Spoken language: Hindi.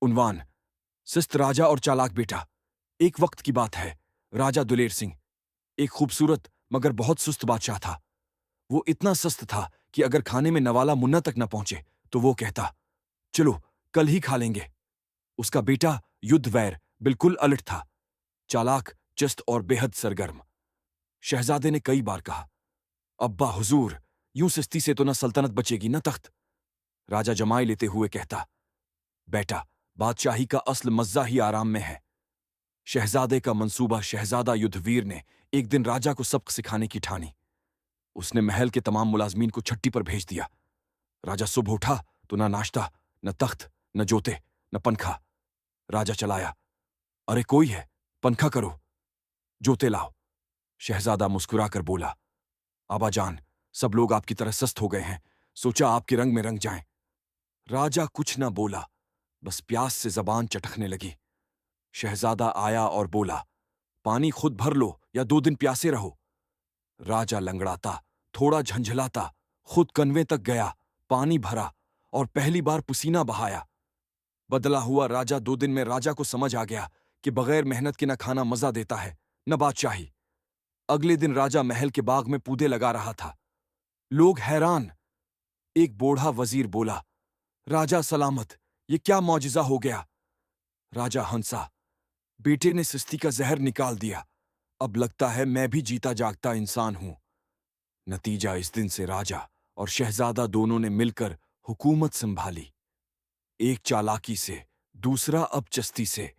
उन्वान: सिस्त राजा और चालाक बेटा। एक वक्त की बात है, राजा दुलेर सिंह एक खूबसूरत मगर बहुत सुस्त बादशाह था। वो इतना सुस्त था कि अगर खाने में नवाला मुन्ना तक न पहुंचे तो वो कहता, चलो कल ही खा लेंगे। उसका बेटा युद्धवैर बिल्कुल अलट था, चालाक, चुस्त और बेहद सरगर्म। शहजादे ने कई बार कहा, अब्बा हुजूर, यूं सुस्ती से तो न सल्तनत बचेगी न तख्त। राजा जमाई लेते हुए कहता, बेटा, बादशाही का असल मज्जा ही आराम में है। शहजादे का मंसूबा शहजादा युद्धवीर ने एक दिन राजा को सबक सिखाने की ठानी। उसने महल के तमाम मुलाजमीन को छट्टी पर भेज दिया। राजा सुबह उठा तो न नाश्ता, न तख्त, न जोते, न पंखा। राजा चलाया, अरे कोई है, पंखा करो, जोते लाओ। शहजादा मुस्कुराकर बोला, आबाजान, सब लोग आपकी तरह सस्त हो गए हैं, सोचा आपके रंग में रंग जाएं। राजा कुछ न बोला, बस प्यास से जबान चटकने लगी। शहजादा आया और बोला, पानी खुद भर लो या 2 दिन प्यासे रहो। राजा लंगड़ाता, थोड़ा झंझलाता, खुद कनवे तक गया, पानी भरा और पहली बार पसीना बहाया। बदला हुआ राजा 2 दिन में राजा को समझ आ गया कि बगैर मेहनत के न खाना मजा देता है न बादशाही। अगले दिन राजा महल के बाग में पौधे लगा रहा था। लोग हैरान। एक बूढ़ा वजीर बोला, राजा सलामत, ये क्या मौजिजा हो गया। राजा हंसा, बेटे ने सुस्ती का जहर निकाल दिया, अब लगता है मैं भी जीता जागता इंसान हूं। नतीजा, इस दिन से राजा और शहजादा दोनों ने मिलकर हुकूमत संभाली। एक चालाकी से, दूसरा अपचस्ती से।